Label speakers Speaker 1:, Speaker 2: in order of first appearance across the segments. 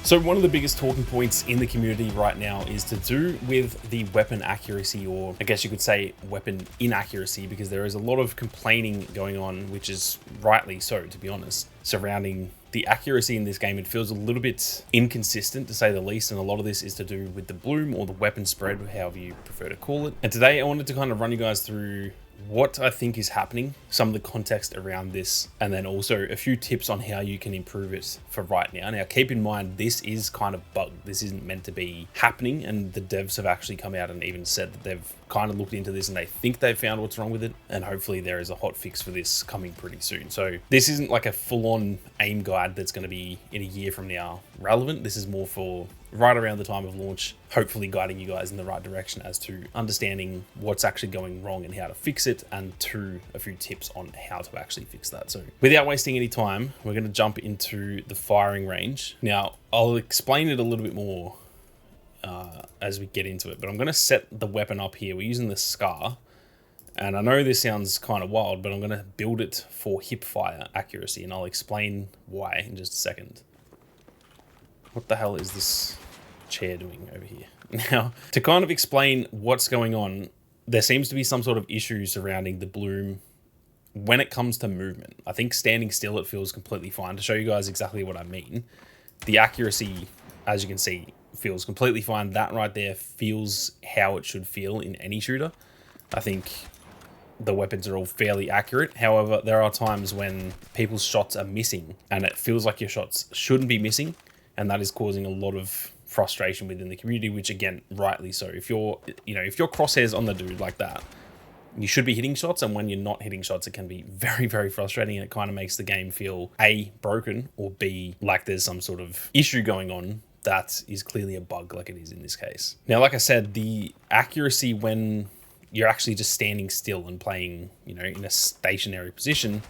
Speaker 1: So one of the biggest talking points in the community right now is to do with the weapon accuracy, or I guess you could say weapon inaccuracy, because there is a lot of complaining going on, which is rightly so, to be honest, surrounding the accuracy in this game. It feels a little bit inconsistent, to say the least, and a lot of this is to do with the bloom or the weapon spread, however you prefer to call it. And today I wanted to kind of run you guys through what I think is happening, some of the context around this, and then also a few tips on how you can improve it for right now. Now, keep in mind, this is kind of bugged. This isn't meant to be happening, and the devs have actually come out and even said that they've kind of looked into this and they think they've found what's wrong with it, and hopefully there is a hot fix for this coming pretty soon. So this isn't like a full-on aim guide that's going to be in a year from now relevant. This is more for right around the time of launch, hopefully guiding you guys in the right direction as to understanding what's actually going wrong and how to fix it, and a few tips on how to actually fix that. So without wasting any time, we're going to jump into the firing range. Now, I'll explain it a little bit more as we get into it, but I'm going to set the weapon up here. We're using the Scar, and I know this sounds kind of wild, but I'm going to build it for hip fire accuracy, and I'll explain why in just a second. What the hell is this chair doing over here? Now, to kind of explain what's going on, there seems to be some sort of issue surrounding the bloom when it comes to movement. I think standing still, it feels completely fine. To show you guys exactly what I mean, the accuracy, as you can see, feels completely fine. That right there feels how it should feel in any shooter. I think the weapons are all fairly accurate. However, there are times when people's shots are missing and it feels like your shots shouldn't be missing, and that is causing a lot of frustration within the community, which again, rightly so. If your crosshairs on the dude like that, you should be hitting shots, and when you're not hitting shots, it can be very, very frustrating, and it kind of makes the game feel A, broken, or B, like there's some sort of issue going on that is clearly a bug, like it is in this case. Now, like I said, the accuracy when you're actually just standing still and playing, in a stationary position,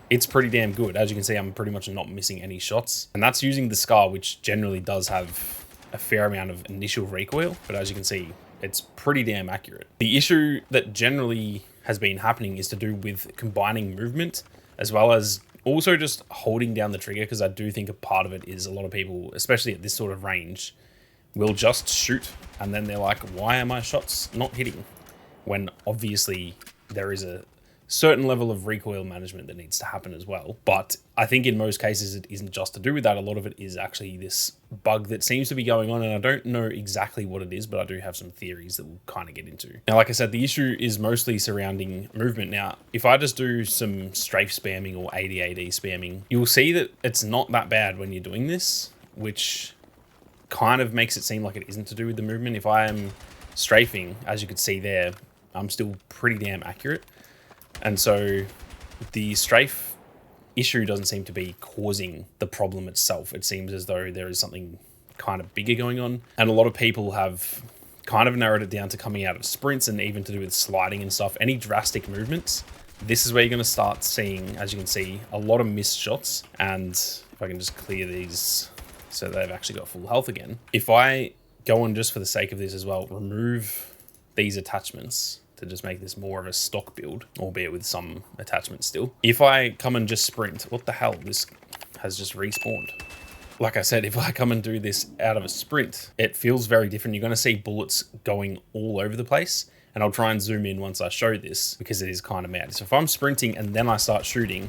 Speaker 1: it's pretty damn good. As you can see, I'm pretty much not missing any shots, and that's using the Scar, which generally does have a fair amount of initial recoil, but as you can see, it's pretty damn accurate. The issue that generally has been happening is to do with combining movement as well as also just holding down the trigger, because I do think a part of it is a lot of people, especially at this sort of range, will just shoot and then they're like, why are my shots not hitting? When obviously there is a certain level of recoil management that needs to happen as well. But I think in most cases it isn't just to do with that. A lot of it is actually this bug that seems to be going on, and I don't know exactly what it is, but I do have some theories that we'll kind of get into. Now, like I said, the issue is mostly surrounding movement. Now, if I just do some strafe spamming or AD spamming, you'll see that it's not that bad when you're doing this, which kind of makes it seem like it isn't to do with the movement. If I am strafing, as you can see there, I'm still pretty damn accurate. And so the strafe issue doesn't seem to be causing the problem itself. It seems as though there is something kind of bigger going on. And a lot of people have kind of narrowed it down to coming out of sprints and even to do with sliding and stuff. Any drastic movements, this is where you're going to start seeing, as you can see, a lot of missed shots. And if I can just clear these so they've actually got full health again. If I go on, just for the sake of this as well, remove these attachments to just make this more of a stock build, albeit with some attachments still. If I come and just sprint, what the hell? This has just respawned. Like I said, if I come and do this out of a sprint, it feels very different. You're going to see bullets going all over the place, and I'll try and zoom in once I show this because it is kind of mad. So if I'm sprinting and then I start shooting,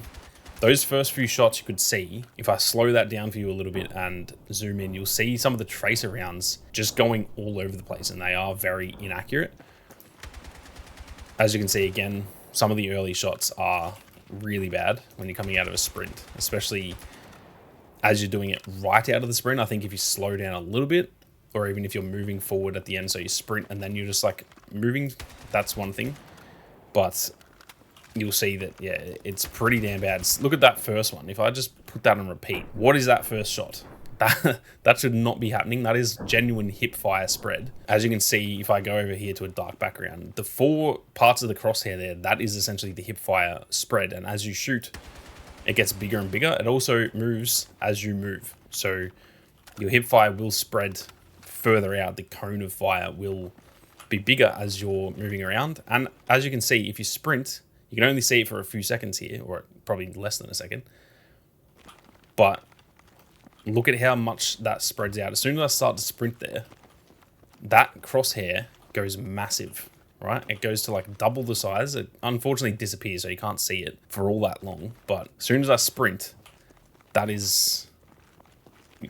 Speaker 1: those first few shots you could see, if I slow that down for you a little bit and zoom in, you'll see some of the tracer rounds just going all over the place, and they are very inaccurate. As you can see, again, some of the early shots are really bad when you're coming out of a sprint, especially as you're doing it right out of the sprint. I think if you slow down a little bit, or even if you're moving forward at the end, so you sprint and then you're just like moving, that's one thing. But you'll see that, yeah, it's pretty damn bad. Look at that first one. If I just put that on repeat, what is that first shot? That should not be happening. That is genuine hip fire spread. As you can see, if I go over here to a dark background, the 4 parts of the crosshair there, that is essentially the hip fire spread. And as you shoot, it gets bigger and bigger. It also moves as you move. So your hip fire will spread further out. The cone of fire will be bigger as you're moving around. And as you can see, if you sprint, you can only see it for a few seconds here, or probably less than a second. But look at how much that spreads out. As soon as I start to sprint there, that crosshair goes massive, right? It goes to like double the size. It unfortunately disappears, so you can't see it for all that long. But as soon as I sprint, that is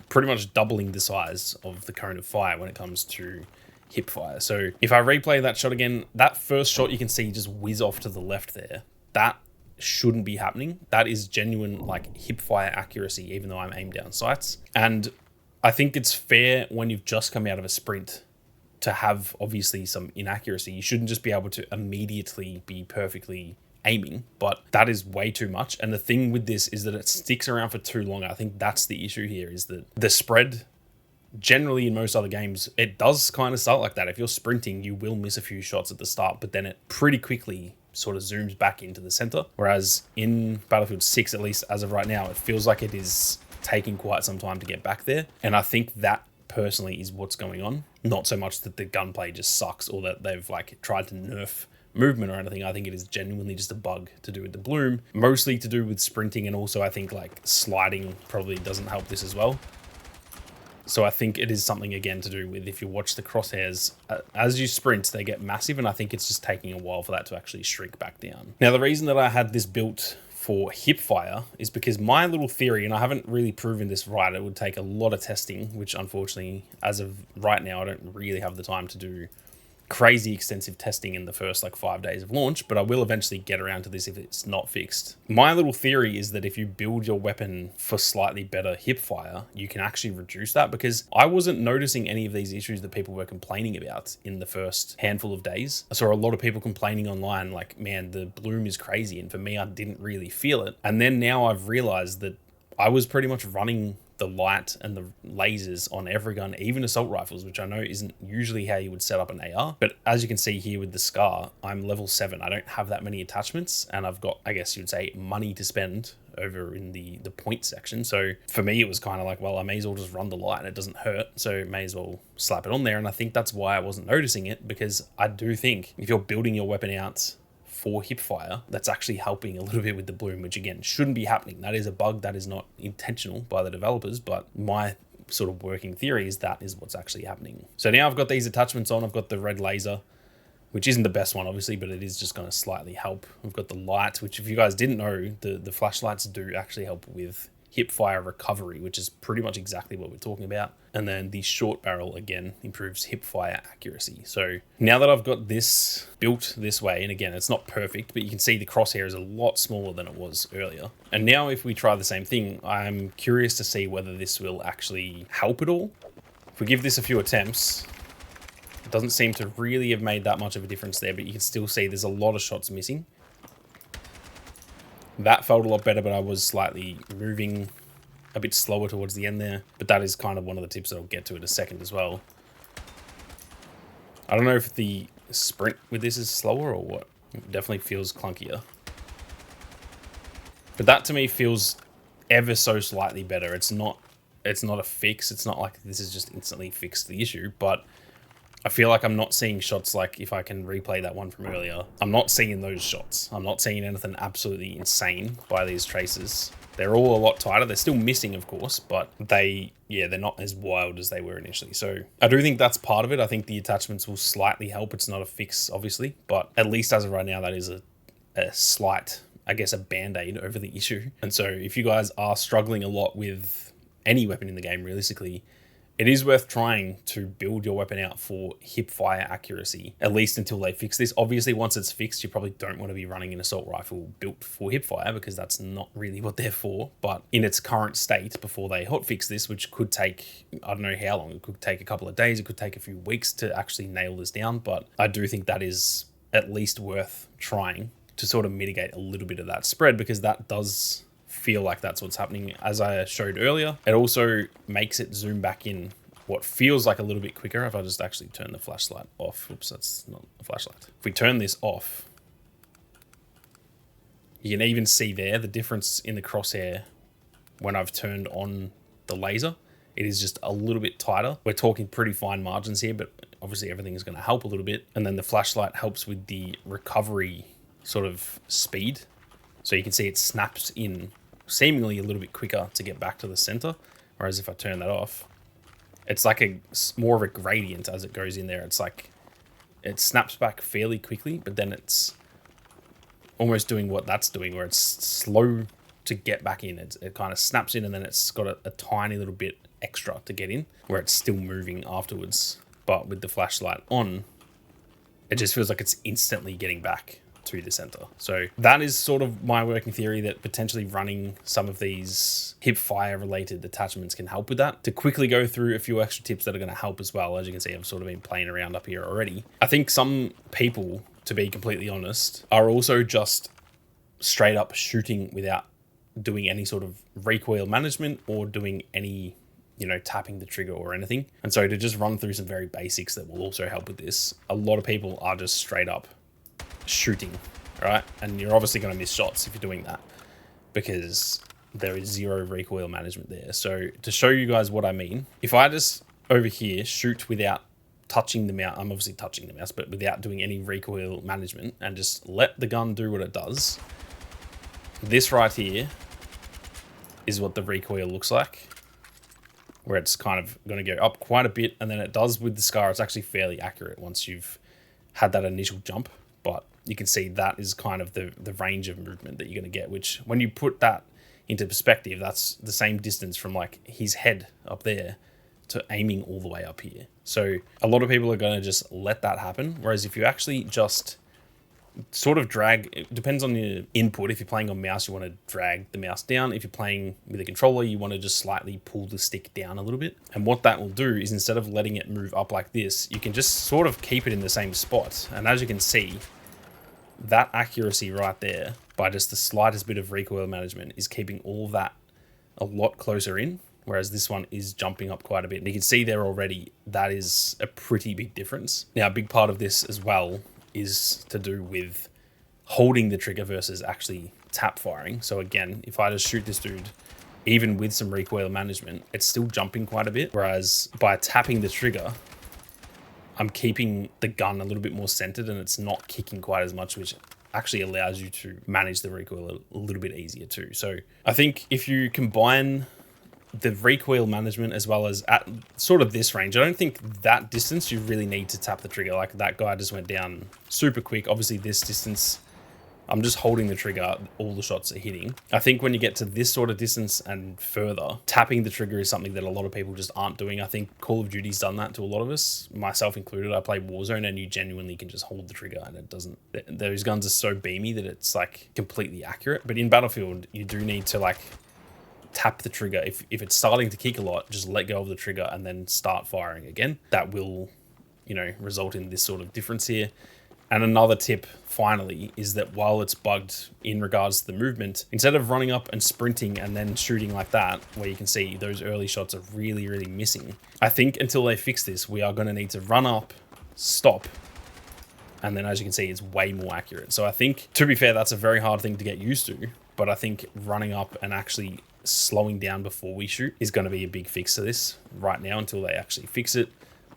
Speaker 1: pretty much doubling the size of the cone of fire when it comes to hip fire. So if I replay that shot again, that first shot you can see just whiz off to the left there. That shouldn't be happening. That is genuine like hip fire accuracy, even though I'm aimed down sights. And I think it's fair when you've just come out of a sprint to have obviously some inaccuracy. You shouldn't just be able to immediately be perfectly aiming, but that is way too much. And the thing with this is that it sticks around for too long. I think that's the issue here, is that the spread generally in most other games, it does kind of start like that. If you're sprinting, you will miss a few shots at the start, but then it pretty quickly sort of zooms back into the center. Whereas in Battlefield 6, at least as of right now, it feels like it is taking quite some time to get back there. And I think that personally is what's going on. Not so much that the gunplay just sucks or that they've like tried to nerf movement or anything. I think it is genuinely just a bug to do with the bloom, mostly to do with sprinting, and also I think like sliding probably doesn't help this as well. So I think it is something, again, to do with if you watch the crosshairs, as you sprint, they get massive, and I think it's just taking a while for that to actually shrink back down. Now, the reason that I had this built for hip fire is because my little theory, and I haven't really proven this right, it would take a lot of testing, which unfortunately, as of right now, I don't really have the time to do crazy extensive testing in the first like 5 days of launch, but I will eventually get around to this if it's not fixed. My little theory is that if you build your weapon for slightly better hip fire, you can actually reduce that, because I wasn't noticing any of these issues that people were complaining about in the first handful of days. I saw a lot of people complaining online like, man, the bloom is crazy, and for me, I didn't really feel it. And then now I've realized that I was pretty much running the light and the lasers on every gun, even assault rifles, which I know isn't usually how you would set up an AR. But as you can see here with the SCAR, I'm level 7. I don't have that many attachments, and I've got, I guess you would say, money to spend over in the point section. So for me, it was kind of like, well, I may as well just run the light. It doesn't hurt, so may as well slap it on there. And I think that's why I wasn't noticing it, because I do think if you're building your weapon out for hip fire, that's actually helping a little bit with the bloom, which again shouldn't be happening. That is a bug, that is not intentional by the developers, but my sort of working theory is that is what's actually happening. So now I've got these attachments on. I've got the red laser, which isn't the best one obviously, but it is just going to slightly help. I've got the light, which if you guys didn't know, the flashlights do actually help with hip fire recovery, which is pretty much exactly what we're talking about. And then the short barrel, again, improves hip fire accuracy. So now that I've got this built this way, and again, it's not perfect, but you can see the crosshair is a lot smaller than it was earlier. And now if we try the same thing, I'm curious to see whether this will actually help at all. If we give this a few attempts, it doesn't seem to really have made that much of a difference there, but you can still see there's a lot of shots missing. That felt a lot better, but I was slightly moving a bit slower towards the end there. But that is kind of one of the tips that I'll get to in a second as well. I don't know if the sprint with this is slower or what. It definitely feels clunkier. But that to me feels ever so slightly better. It's not a fix. It's not like this is just instantly fixed the issue, but I feel like I'm not seeing shots like, if I can replay that one from earlier, I'm not seeing those shots. I'm not seeing anything absolutely insane by these traces. They're all a lot tighter. They're still missing, of course, but they're not as wild as they were initially. So I do think that's part of it. I think the attachments will slightly help. It's not a fix, obviously, but at least as of right now, that is a slight, I guess, a band-aid over the issue. And so if you guys are struggling a lot with any weapon in the game, realistically, it is worth trying to build your weapon out for hip fire accuracy, at least until they fix this. Obviously, once it's fixed, you probably don't want to be running an assault rifle built for hip fire, because that's not really what they're for. But in its current state, before they hotfix this, which could take, I don't know how long, it could take a couple of days, it could take a few weeks to actually nail this down. But I do think that is at least worth trying to sort of mitigate a little bit of that spread, because that does feel like that's what's happening. As I showed earlier, it also makes it zoom back in what feels like a little bit quicker. If I just actually turn the flashlight off, oops, that's not a flashlight. If we turn this off, you can even see there the difference in the crosshair when I've turned on the laser. It is just a little bit tighter. We're talking pretty fine margins here, but obviously everything is going to help a little bit. And then the flashlight helps with the recovery sort of speed. So you can see it snaps in seemingly a little bit quicker to get back to the center. Whereas if I turn that off, it's like more of a gradient as it goes in there. It's like it snaps back fairly quickly, but then it's almost doing what that's doing, where it's slow to get back in. It kind of snaps in and then it's got a tiny little bit extra to get in, where it's still moving afterwards. But with the flashlight on, it just feels like it's instantly getting back to the center. So that is sort of my working theory, that potentially running some of these hip-fire related attachments can help with that. To quickly go through a few extra tips that are going to help as well. As you can see, I've sort of been playing around up here already. I think some people, to be completely honest, are also just straight up shooting without doing any sort of recoil management or doing any, you know, tapping the trigger or anything. And so to just run through some very basics that will also help with this, a lot of people are just straight up shooting, right? And you're obviously going to miss shots if you're doing that, because there is zero recoil management there. So to show you guys what I mean, if I just over here shoot without touching the mouse, I'm obviously touching the mouse, but without doing any recoil management, and just let the gun do what it does, this right here is what the recoil looks like, where it's kind of going to go up quite a bit, and then it does with the SCAR. It's actually fairly accurate once you've had that initial jump, but you can see that is kind of the range of movement that you're going to get, which when you put that into perspective, that's the same distance from like his head up there to aiming all the way up here. So a lot of people are going to just let that happen, whereas if you actually just sort of drag, it depends on your input. If you're playing on mouse, you want to drag the mouse down. If you're playing with a controller, you want to just slightly pull the stick down a little bit. And what that will do is, instead of letting it move up like this, you can just sort of keep it in the same spot. And as you can see, that accuracy right there, by just the slightest bit of recoil management, is keeping all that a lot closer in, whereas this one is jumping up quite a bit. And you can see there already, that is a pretty big difference. Now, a big part of this as well is to do with holding the trigger versus actually tap firing. So again, if I just shoot this dude, even with some recoil management, it's still jumping quite a bit. Whereas by tapping the trigger, I'm keeping the gun a little bit more centered and it's not kicking quite as much, which actually allows you to manage the recoil a little bit easier too. So I think if you combine the recoil management as well as at sort of this range, I don't think that distance you really need to tap the trigger. Like that guy just went down super quick. Obviously this distance, I'm just holding the trigger, all the shots are hitting. I think when you get to this sort of distance and further, tapping the trigger is something that a lot of people just aren't doing. I think Call of Duty's done that to a lot of us, myself included. I play Warzone and you genuinely can just hold the trigger and it doesn't, those guns are so beamy that it's like completely accurate. But in Battlefield, you do need to like tap the trigger. If it's starting to kick a lot, just let go of the trigger and then start firing again. That will, you know, result in this sort of difference here. And another tip, finally, is that while it's bugged in regards to the movement, instead of running up and sprinting and then shooting like that, where you can see those early shots are really, really missing, I think until they fix this, we are going to need to run up, stop, and then as you can see, it's way more accurate. So I think, to be fair, that's a very hard thing to get used to, but I think running up and actually slowing down before we shoot is going to be a big fix to this right now until they actually fix it.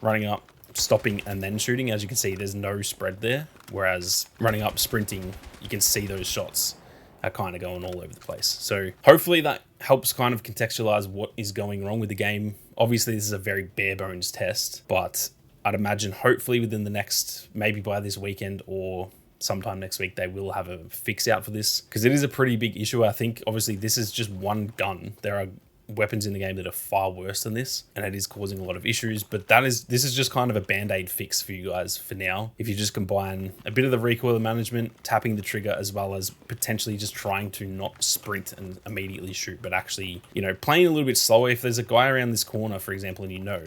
Speaker 1: Running up, stopping, and then shooting, as you can see, there's no spread there, whereas running up, sprinting, you can see those shots are kind of going all over the place. So hopefully that helps kind of contextualize what is going wrong with the game. Obviously this is a very bare bones test, but I'd imagine hopefully within the next, maybe by this weekend or sometime next week, they will have a fix out for this, because it is a pretty big issue. I think obviously this is just one gun. There are weapons in the game that are far worse than this, and it is causing a lot of issues, but this is just kind of a band-aid fix for you guys for now. If you just combine a bit of the recoil management, tapping the trigger, as well as potentially just trying to not sprint and immediately shoot, but actually, you know, playing a little bit slower. If there's a guy around this corner, for example, and you know,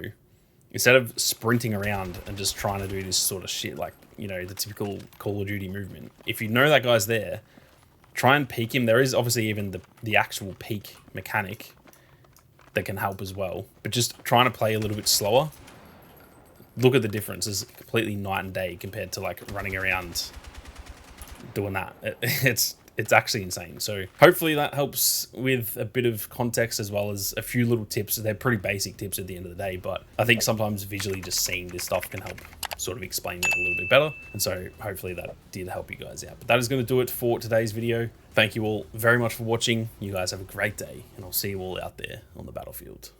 Speaker 1: instead of sprinting around and just trying to do this sort of shit, like, you know, the typical Call of Duty movement, if you know that guy's there, try and peek him. There is obviously even the actual peek mechanic that can help as well, but just trying to play a little bit slower. Look at the difference. It's completely night and day compared to like running around doing that. It's actually insane. So hopefully that helps with a bit of context as well as a few little tips. They're pretty basic tips at the end of the day, but I think sometimes visually just seeing this stuff can help sort of explain it a little bit better. And so hopefully that did help you guys out. But that is going to do it for today's video. Thank you all very much for watching. You guys have a great day, and I'll see you all out there on the battlefield.